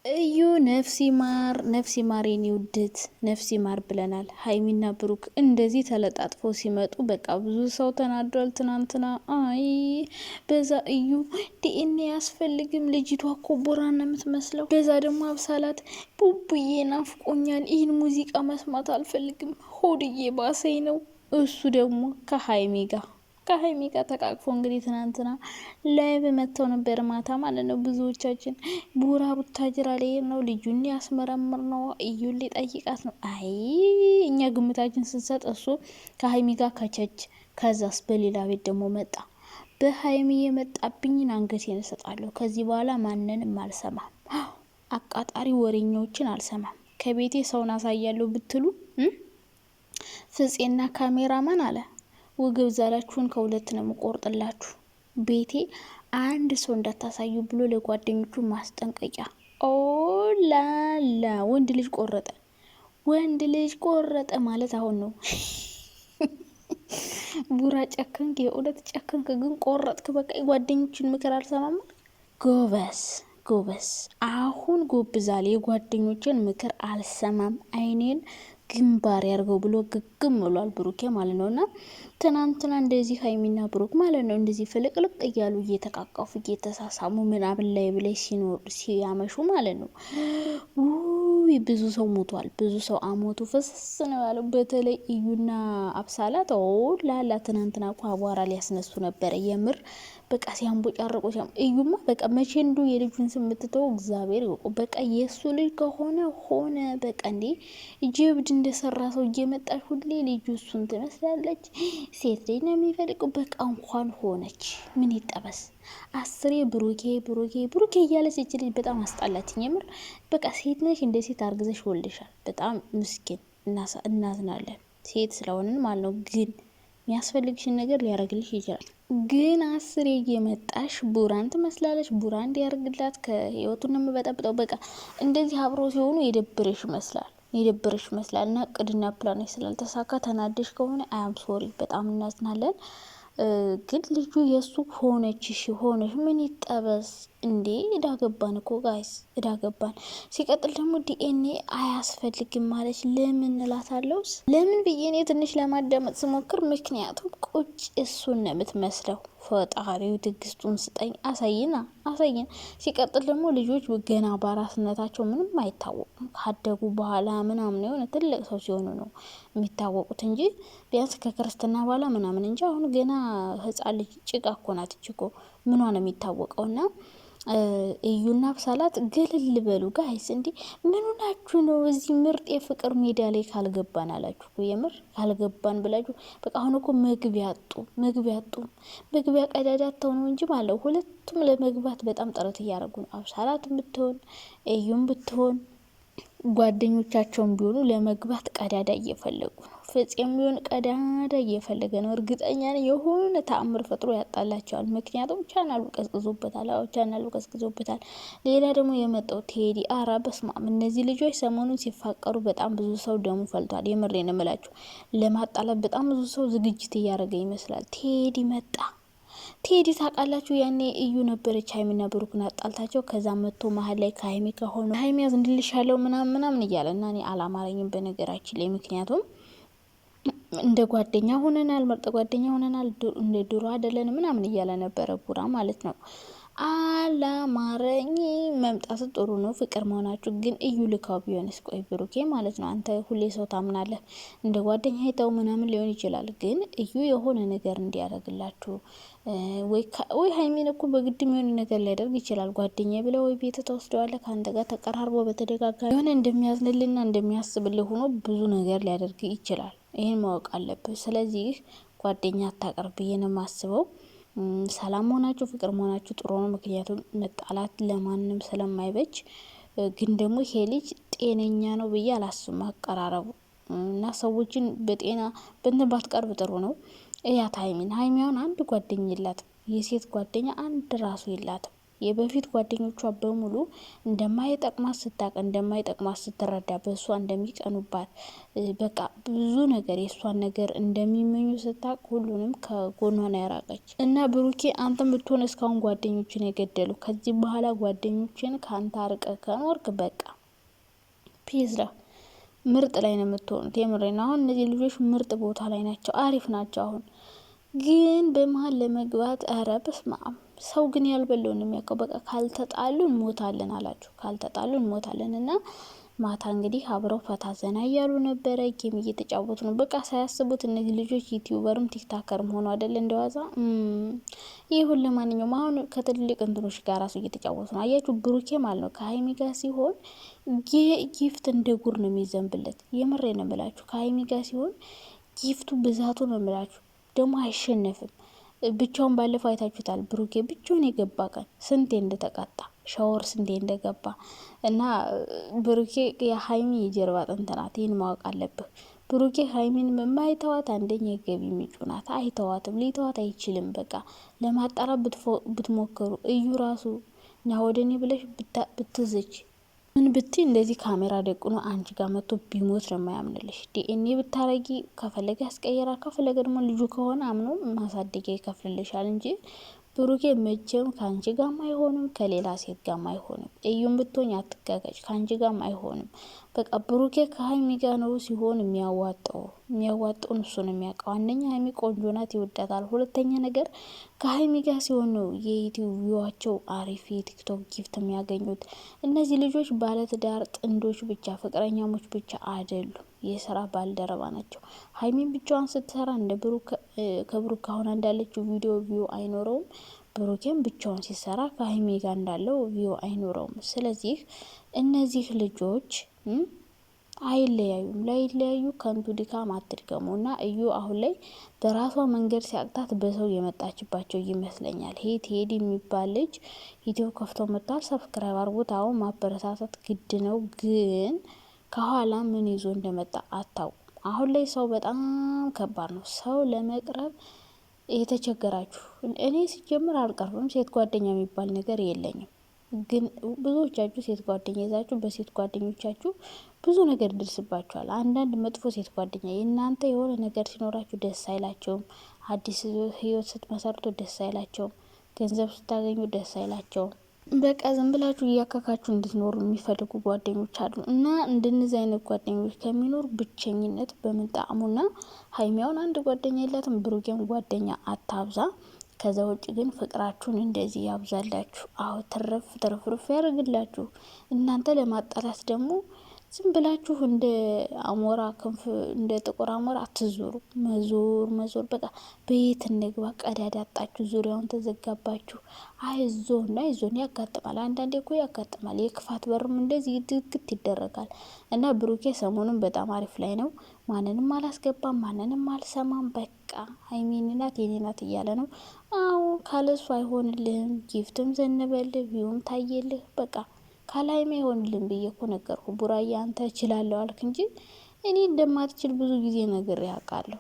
እዩ ነፍሲ ማር የኔ ውድት ነፍሲ ማር ብለናል። ሀይሚና ብሩክ እንደዚህ ተለጣጥፎ ሲመጡ በቃ ብዙ ሰው ተናዷል ትናንትና። አይ በዛ እዩ ዲኤንኤ አያስፈልግም ልጅቷ እኮ ቡራን ነው የምትመስለው። በዛ ደግሞ አብሳላት ቡቡዬ ናፍቆኛል፣ ይህን ሙዚቃ መስማት አልፈልግም፣ ሆድዬ ባሰኝ ነው። እሱ ደግሞ ከሀይሚ ጋር ተቃቅፎ እንግዲህ ትናንትና ላይ በመተው ነበር ማታ ማለት ነው። ብዙዎቻችን ቡራ ቡታጅራ ላይ ነው ልጁን ያስመረምር ነው እዩን ሊጠይቃት ነው። አይ እኛ ግምታችን ስንሰጥ እሱ ከሀይሚ ጋር ከቸች፣ ከዛስ በሌላ ቤት ደግሞ መጣ። በሀይሚ የመጣብኝን አንገቴን እሰጣለሁ። ከዚህ በኋላ ማንንም አልሰማም፣ አቃጣሪ ወሬኛዎችን አልሰማም። ከቤቴ ሰውን አሳያለሁ ብትሉ ፍፄና ካሜራማን አለ ወገብ ዛላችሁን ከሁለት ነው የምቆርጥላችሁ። ቤቴ አንድ ሰው እንዳታሳዩ ብሎ ለጓደኞቹ ማስጠንቀቂያ። ኦ ላላ ወንድ ልጅ ቆረጠ ማለት አሁን ነው። ቡራ ጨከንክ፣ የእውነት ጨከንክ፣ ግን ቆረጥክ። በቃ የጓደኞችን ምክር አልሰማም። ጎበዝ አሁን ጎብዛል። የጓደኞችን ምክር አልሰማም፣ አይኔን ግንባር ያርገው ብሎ ግግም ብሏል ብሩኬ ማለት ነው። እና ትናንትና እንደዚህ ሀይሚና ብሩክ ማለት ነው እንደዚህ ፍልቅልቅ እያሉ እየተቃቀፉ እየተሳሳሙ ምናምን ላይ ብላይ ሲያመሹ ማለት ነው። ብዙ ሰው ሞቷል። ብዙ ሰው አሞቱ ፍስስ ነው ያለው። በተለይ እዩና አብሳላት ላላ ትናንትና እኮ አቧራ ሊያስነሱ ነበረ የምር በቃ ሲያንቦጫርቁ እዩማ በቃ መቼ እንዱ የልጁን ስም የምትተው እግዚአብሔር ይወቁ። በቃ የእሱ ልጅ ከሆነ ሆነ በቃ እንዴ ጀብድ እንደሰራ ሰው እየመጣች ሁሌ ልጁ እሱን ትመስላለች። ሴት ልጅ ነው የሚፈልገው። በቃ እንኳን ሆነች ምን ይጠበስ። አስሬ ብሩኬ እያለች እች ልጅ በጣም አስጣላችኝ የምር። በቃ ሴት ነሽ እንደ ሴት አርግዘሽ ወልደሻል። በጣም ምስኪን እናዝናለን ሴት ስለሆንን ማለት ነው። ግን የሚያስፈልግሽን ነገር ሊያደርግልሽ ይችላል። ግን አስሬ እየመጣሽ ቡራን ትመስላለች። ቡራ እንዲያርግላት ከህይወቱን ነው የምበጠብጠው። በቃ እንደዚህ አብሮ ሲሆኑ የደብረሽ ይመስላል እና ቅድና ፕላኖች ስላልተሳካ ተናደሽ ከሆነ አያም ሶሪ፣ በጣም እናዝናለን። ግን ልጁ የእሱ ሆነች ምን ይጠበስ እንዴ? እዳገባን እኮ ጋይስ እዳገባን። ሲቀጥል ደግሞ ዲኤንኤ አያስፈልግም ማለች ለምን እላታለሁ። ለምን ብዬ እኔ ትንሽ ለማዳመጥ ስሞክር ምክንያቱም ቁጭ እሱን ነው የምትመስለው። ፈጣሪው ትግስቱን ስጠኝ። አሳይን። ሲቀጥል ደግሞ ልጆች ገና በአራስነታቸው ምንም አይታወቁም። ካደጉ በኋላ ምናምን የሆነ ትልቅ ሰው ሲሆኑ ነው የሚታወቁት እንጂ ቢያንስ ከክርስትና በኋላ ምናምን እንጂ አሁን ገና ህፃን ልጅ ጭቃ እኮ ናት እኮ ምኗ ነው የሚታወቀው? እና እዩና ብሳላት ገለል በሉ ጋይስ። እንዲ ምኑ ናችሁ ነው እዚህ ምርጥ የፍቅር ሜዳ ላይ ካልገባን አላችሁ። የምር ካልገባን ብላችሁ በቃ አሁን እኮ መግቢያ ቀዳዳተው ነው እንጂ ማለት ሁለቱም ለመግባት በጣም ጥረት እያደረጉ ነው። አብሳላት ብትሆን እዩም ብትሆን ጓደኞቻቸውን ቢሆኑ ለመግባት ቀዳዳ እየፈለጉ ነው። ፍፄም ቢሆን ቀዳዳ እየፈለገ ነው። እርግጠኛ ነኝ የሆነ ተአምር ፈጥሮ ያጣላቸዋል። ምክንያቱም ቻናሉ ቀዝቅዞበታል። ሌላ ደግሞ የመጣው ቴዲ። አራ በስማም እነዚህ ልጆች ሰሞኑን ሲፋቀሩ በጣም ብዙ ሰው ደሙ ፈልቷል። የምሬን እምላችሁ ለማጣላት በጣም ብዙ ሰው ዝግጅት እያደረገ ይመስላል። ቴዲ መጣ። ቴዲ ታውቃላችሁ፣ ያኔ እዩ ነበረች ሀይሚና ብሩክን አጣልታቸው። ከዛ መጥቶ መሀል ላይ ከሀይሚ ከሆነ ሀይሚ ያዝንልሻለው ምናምን እያለ እና እኔ አላማረኝም በነገራችን ላይ። ምክንያቱም እንደ ጓደኛ ሆነናል፣ ምርጥ ጓደኛ ሆነናል፣ እንደ ድሮ አይደለን ምናምን እያለ ነበረ ቡራ ማለት ነው። አላማረኝ። መምጣት ጥሩ ነው ፍቅር መሆናችሁ፣ ግን እዩ ልካው ቢሆንስ? ቆይ ብሩኬ ማለት ነው አንተ ሁሌ ሰው ታምናለህ። እንደ ጓደኛ ሄተው ምናምን ሊሆን ይችላል፣ ግን እዩ የሆነ ነገር እንዲያደርግላችሁ ወይ ሀይሚን እኮ በግድም የሆነ ነገር ሊያደርግ ይችላል። ጓደኛ ብለው ወይ ቤት ተወስደዋለህ ከአንተ ጋር ተቀራርቦ በተደጋጋሚ የሆነ እንደሚያዝንልና እንደሚያስብልህ ሆኖ ብዙ ነገር ሊያደርግ ይችላል። ይህን ማወቅ አለብህ። ስለዚህ ጓደኛ አታቀርብ ብዬ ነው የማስበው። ሰላም መሆናችሁ ፍቅር መሆናችሁ ጥሩ ነው። ምክንያቱም መጣላት ለማንም ስለማይበጅ። ግን ደግሞ ይሄ ልጅ ጤነኛ ነው ብዬ አላስብም አቀራረቡ እና ሰዎችን በጤና በእንትን ባትቀርብ ጥሩ ነው። እያት ሀይሚን አንድ ጓደኛ የላትም። የሴት ጓደኛ አንድ ራሱ የላትም። የበፊት ጓደኞቿ በሙሉ እንደማይጠቅማት ስታቅ እንደማይጠቅማት ስትረዳ በእሷ እንደሚቀኑባት በቃ ብዙ ነገር የእሷን ነገር እንደሚመኙ ስታቅ ሁሉንም ከጎኗን ያራቀች እና ብሩኬ አንተም ብትሆን እስካሁን ጓደኞችን የገደሉ ከዚህ በኋላ ጓደኞችን ከአንተ አርቀ ከኖርክ በቃ ፒዝራ ምርጥ ላይ ነው የምትሆኑት። የምሬና አሁን እነዚህ ልጆች ምርጥ ቦታ ላይ ናቸው፣ አሪፍ ናቸው። አሁን ግን በመሀል ለመግባት ኧረ በስመ አብ። ሰው ግን ያልበለውን የሚያውቀው በቃ ካልተጣሉ እንሞታለን አላችሁ፣ ካልተጣሉ እንሞታለን። እና ማታ እንግዲህ አብረው ፈታ ዘና እያሉ ነበረ፣ ጌም እየተጫወቱ ነው። በቃ ሳያስቡት እነዚህ ልጆች ዩቲዩበርም ቲክታከርም ሆኖ አይደለ እንደዋዛ። ይሁን ለማንኛውም አሁን ከትልልቅ እንትኖች ጋር ራሱ እየተጫወቱ ነው። አያችሁ ብሩኬ ማለት ነው ከሀይሚ ጋር ሲሆን ጊፍት እንደ ጉር ነው የሚዘንብለት። የምሬ ነው የምላችሁ። ከሀይሚ ጋር ሲሆን ጊፍቱ ብዛቱ ነው የምላችሁ። ደግሞ አይሸነፍም። ብቻውን ባለፈው አይታችሁታል። ብሩኬ ብቻውን የገባ ቀን ስንቴ እንደተቀጣ ሻወር ስንቴ እንደገባ እና ብሩኬ የሀይሚ የጀርባ አጥንት ናት። ይህን ማወቅ አለብህ። ብሩኬ ሀይሚን የማይተዋት አንደኛ የገቢ ምንጩ ናት። አይተዋትም፣ ሊተዋት አይችልም። በቃ ለማጣራት ብትሞክሩ እዩ ራሱ ና ወደኔ ብለሽ ብትዝች ምን ብትይ እንደዚህ ካሜራ ደቅኖ አንቺ ጋር መጥቶ ቢሞት ነው የማያምንልሽ። ዲኤንኤ ብታረጊ ከፈለገ ያስቀየራ፣ ከፈለገ ደግሞ ልጁ ከሆነ አምኖ ማሳደጊያ ይከፍልልሻል እንጂ ብሩኬ መቼም ከአንቺ ጋርም አይሆንም፣ ከሌላ ሴት ጋርም አይሆንም። እዩም ብትሆኝ አትጋጋጭ፣ ከአንቺ ጋርም አይሆንም። በቃ ብሩኬ ከሀይሚ ጋር ነው ሲሆን የሚያዋጣውን እሱ ነው የሚያውቀው። አንደኛ ሀይሚ ቆንጆ ናት፣ ይወዳታል። ሁለተኛ ነገር ከሀይሚ ጋር ሲሆን ነው የዩቲዩብ ቪዋቸው አሪፍ የቲክቶክ ጊፍት የሚያገኙት። እነዚህ ልጆች ባለትዳር ጥንዶች ብቻ ፍቅረኛሞች ብቻ አይደሉም፣ የስራ ባልደረባ ናቸው። ሀይሚን ብቻዋን ስትሰራ እንደ ከብሩክ አሁን እንዳለችው ቪዲዮ ቪው አይኖረውም። ብሩኬን ብቻውን ሲሰራ ከሀይሚ ጋር እንዳለው ቪው አይኖረውም። ስለዚህ እነዚህ ልጆች አይለያዩም። ላይለያዩ ከንቱ ድካም አትድገሙ። እና እዩ አሁን ላይ በራሷ መንገድ ሲያቅታት በሰው የመጣችባቸው ይመስለኛል። ይሄ ቴዲ የሚባል ልጅ ዩቲዩብ ከፍቶ መጥቷል። ሰብስክራይብ አርጉት። አሁን ማበረታታት ግድ ነው፣ ግን ከኋላ ምን ይዞ እንደመጣ አታውቁም። አሁን ላይ ሰው በጣም ከባድ ነው። ሰው ለመቅረብ የተቸገራችሁ፣ እኔ ሲጀምር አልቀርብም። ሴት ጓደኛ የሚባል ነገር የለኝም። ግን ብዙዎቻችሁ ሴት ጓደኛ ይዛችሁ በሴት ጓደኞቻችሁ ብዙ ነገር ይደርስባችኋል። አንዳንድ መጥፎ ሴት ጓደኛ የእናንተ የሆነ ነገር ሲኖራችሁ ደስ አይላቸውም። አዲስ ህይወት ስትመሰርቱ ደስ አይላቸውም። ገንዘብ ስታገኙ ደስ አይላቸውም። በቃ ዝም ብላችሁ እያካካችሁ እንድትኖሩ የሚፈልጉ ጓደኞች አሉ። እና እንደነዚህ አይነት ጓደኞች ከሚኖሩ ብቸኝነት በምንጣዕሙና ሀይሚያውን አንድ ጓደኛ የላትም፣ ብሩኬም ጓደኛ አታብዛ። ከዛ ውጭ ግን ፍቅራችሁን እንደዚህ ያብዛላችሁ። አዎ ትርፍርፍ ያደርግላችሁ። እናንተ ለማጣላት ደግሞ ዝም ብላችሁ እንደ አሞራ ክንፍ እንደ ጥቁር አሞራ አትዞሩ። መዞር በቃ በየት እንግባ ቀዳዳ አጣችሁ፣ ዙሪያውን ተዘጋባችሁ። አይዞን ያጋጥማል። አንዳንዴ እኮ ያጋጥማል። የክፋት በርም እንደዚህ ድግት ይደረጋል። እና ብሩኬ ሰሞኑን በጣም አሪፍ ላይ ነው። ማንንም አላስገባም፣ ማንንም አልሰማም። በቃ ሀይሚን ናት የኔ ናት እያለ ነው። አዎ ካለሱ አይሆንልህም። ጊፍትም ዘነበልህ፣ ቪውም ታየልህ። በቃ ካላይም አይሆንልህም ብዬ እኮ ነገርኩ። ቡራዬ አንተ እችላለሁ አልክ እንጂ እኔ እንደማትችል ብዙ ጊዜ ነገር ያውቃለሁ።